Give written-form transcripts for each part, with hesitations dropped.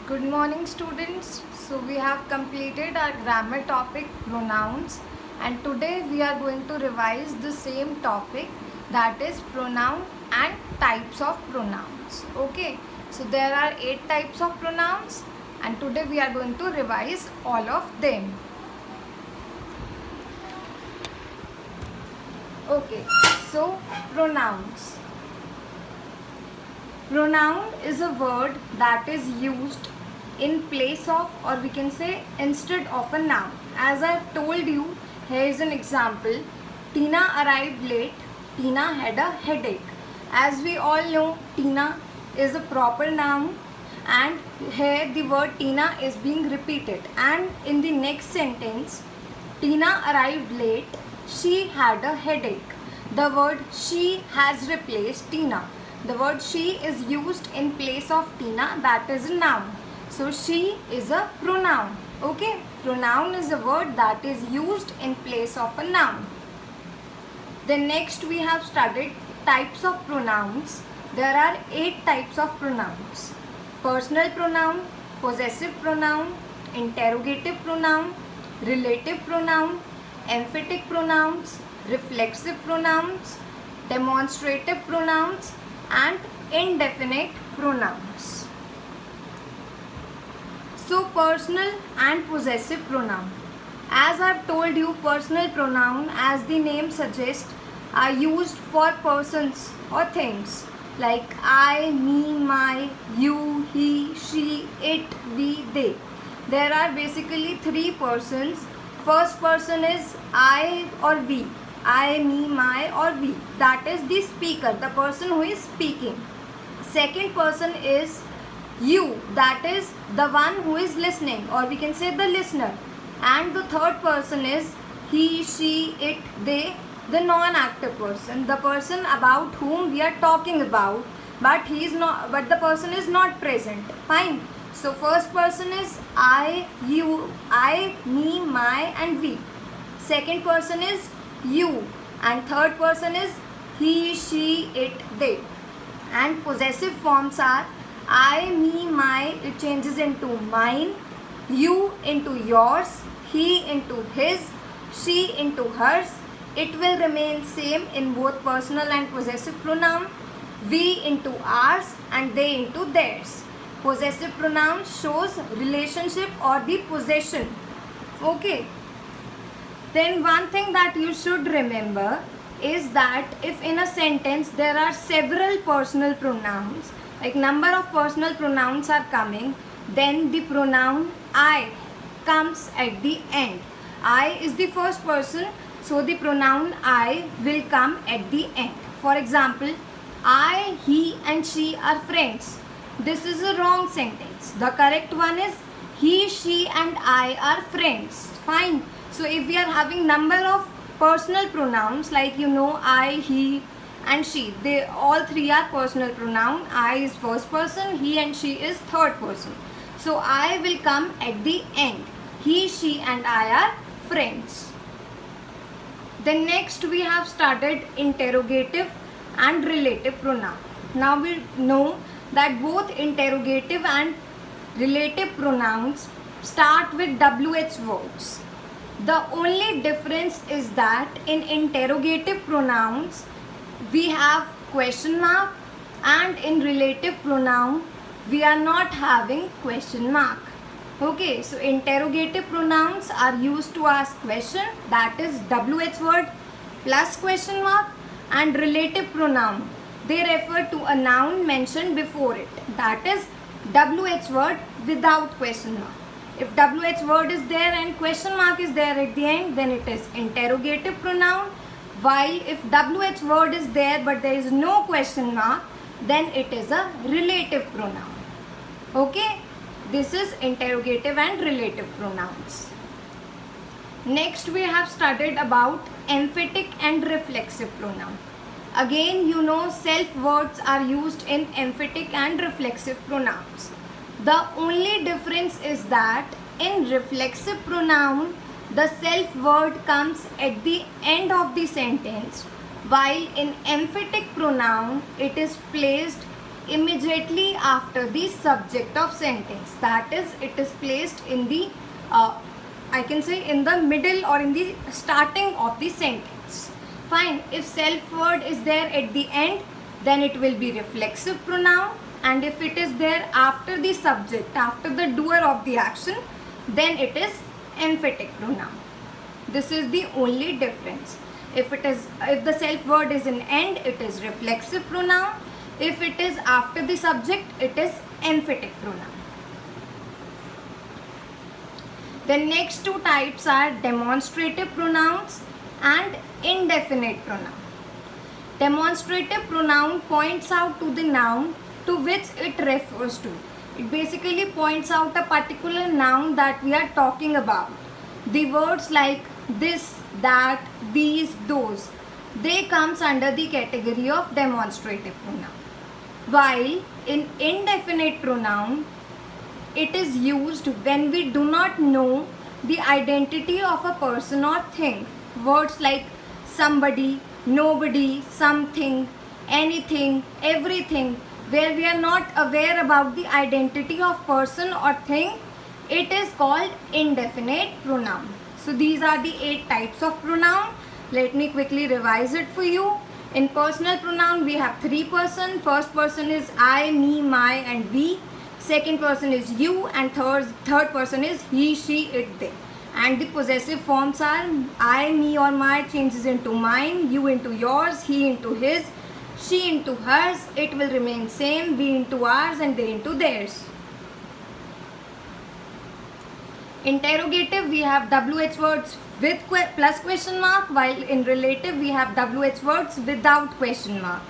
Good morning, students. So we have completed our grammar topic pronouns, and today we are going to revise the same topic, that is pronoun and types of pronouns. Okay, so there are 8 types of pronouns, and today we are going to revise all of them. Okay, so pronouns. Pronoun is a word that is used in place of, or we can say instead of, a noun. As I have told you, here is an example. Tina arrived late. Tina had a headache. As we all know, Tina is a proper noun, and here the word Tina is being repeated. And in the next sentence, Tina arrived late. She had a headache. The word she has replaced Tina. The word she is used in place of Tina, that is a noun. So she is a pronoun. Okay, pronoun is a word that is used in place of a noun. Then next we have studied types of pronouns. There are 8 types of pronouns. Personal pronoun, possessive pronoun, interrogative pronoun, relative pronoun, emphatic pronouns, reflexive pronouns, demonstrative pronouns, and indefinite pronouns. So personal and possessive pronoun. As I have told you, personal pronoun, as the name suggests, are used for persons or things like I, me, my, you, he, she, it, we, they. There are basically 3 persons. First person is I or we. I, me, my, or we. That is the speaker, the person who is speaking. Second person is you, that is the one who is listening, or we can say the listener. And the third person is he, she, it, they, the non-active person, the person about whom we are talking about, but the person is not present. Fine. So first person is I, you, I, me, my, and we. Second person is you, and third person is he, she, it, they. And possessive forms are I, me, my, it changes into mine, you into yours, he into his, she into hers. It will remain same in both personal and possessive pronoun. We into ours and they into theirs. Possessive pronoun shows relationship or the possession. Okay. Then one thing that you should remember is that if in a sentence there are several personal pronouns, like number of personal pronouns are coming, then the pronoun I comes at the end. I is the first person, so the pronoun I will come at the end. For example, I, he and she are friends. This is a wrong sentence. The correct one is he, she and I are friends. Fine. So if we are having number of personal pronouns, like I, he and she, they all 3 are personal pronoun. I is first person, he and she is third person. So I will come at the end. He, she and I are friends. Then next we have started interrogative and relative pronoun. Now we know that both interrogative and relative pronouns start with WH words. The only difference is that in interrogative pronouns we have question mark, and in relative pronoun we are not having question mark. Okay, so interrogative pronouns are used to ask question, that is WH word plus question mark, and relative pronoun, they refer to a noun mentioned before it, that is WH word without question mark. If WH word is there and question mark is there at the end, then it is interrogative pronoun. While if WH word is there but there is no question mark, then it is a relative pronoun. Okay, this is interrogative and relative pronouns. Next we have studied about emphatic and reflexive pronoun. Again, self words are used in emphatic and reflexive pronouns. The only difference is that in reflexive pronoun, the self word comes at the end of the sentence, while in emphatic pronoun, it is placed immediately after the subject of sentence. That is, it is placed in the I can say in the middle or in the starting of the sentence. Fine. If self word is there at the end, then it will be reflexive pronoun, and if it is there after the subject, after the doer of the action, then it is emphatic pronoun. This is the only difference. If the self word is in end, it is reflexive pronoun. If it is after the subject, it is emphatic pronoun. The next two types are demonstrative pronouns and indefinite pronoun. Demonstrative pronoun points out to the noun to which it refers to. It basically points out a particular noun that we are talking about. The words like this, that, these, those, they comes under the category of demonstrative pronoun. While in indefinite pronoun, it is used when we do not know the identity of a person or thing. Words like somebody, nobody, something, anything, everything, where we are not aware about the identity of person or thing, it is called indefinite pronoun. So these are the 8 types of pronoun. Let me quickly revise it for you. In personal pronoun, we have 3 persons. First person is I, me, my and we. Second person is you, and third person is he, she, it, they. And the possessive forms are I, me or my changes into mine, you into yours, he into his, she into hers, it will remain same, we into ours and they into theirs. Interrogative, we have WH words with plus question mark, while in relative we have WH words without question mark.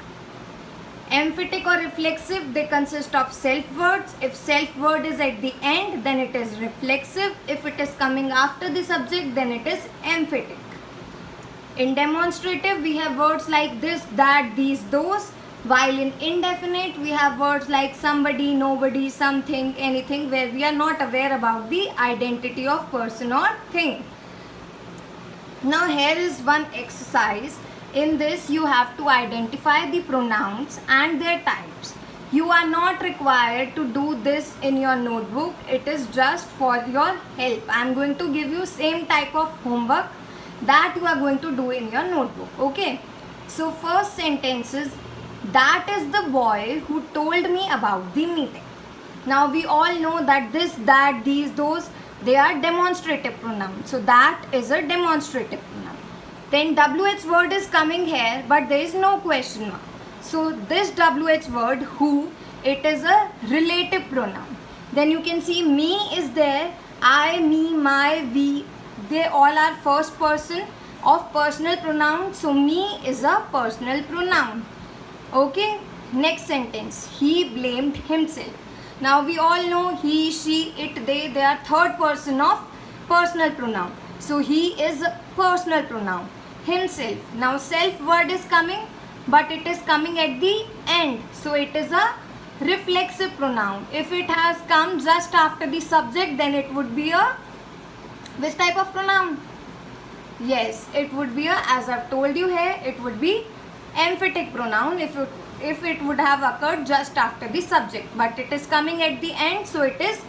Emphatic or reflexive, they consist of self words. If self word is at the end, then it is reflexive. If it is coming after the subject, then it is emphatic. In demonstrative, we have words like this, that, these, those, while in indefinite, we have words like somebody, nobody, something, anything, where we are not aware about the identity of person or thing. Now here is one exercise. In this, you have to identify the pronouns and their types. You are not required to do this in your notebook. It is just for your help. I am going to give you same type of homework that you are going to do in your notebook. Okay. So first sentence is, that is the boy who told me about the meeting. Now we all know that this, that, these, those, they are demonstrative pronouns. So that is a demonstrative pronoun. Then WH word is coming here, but there is no question mark. So this WH word, who, it is a relative pronoun. Then you can see me is there, I, me, my, we, they all are first person of personal pronoun. So me is a personal pronoun. Okay, next sentence, he blamed himself. Now we all know he, she, it, they are third person of personal pronoun. So he is a personal pronoun. Himself. Now self word is coming, but it is coming at the end. So it is a reflexive pronoun. If it has come just after the subject, then it would be a which type of pronoun? Yes, it would be a, as I've told you here, it would be emphatic pronoun if it would have occurred just after the subject, but it is coming at the end, so it is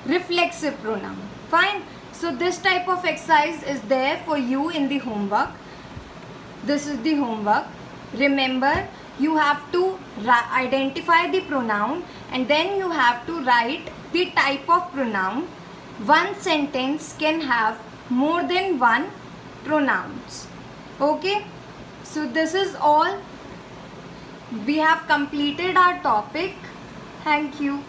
reflexive pronoun. Fine. So this type of exercise is there for you in the homework. This is the homework. Remember, you have to identify the pronoun and then you have to write the type of pronoun. One sentence can have more than one pronouns. Okay. So this is all. We have completed our topic. Thank you.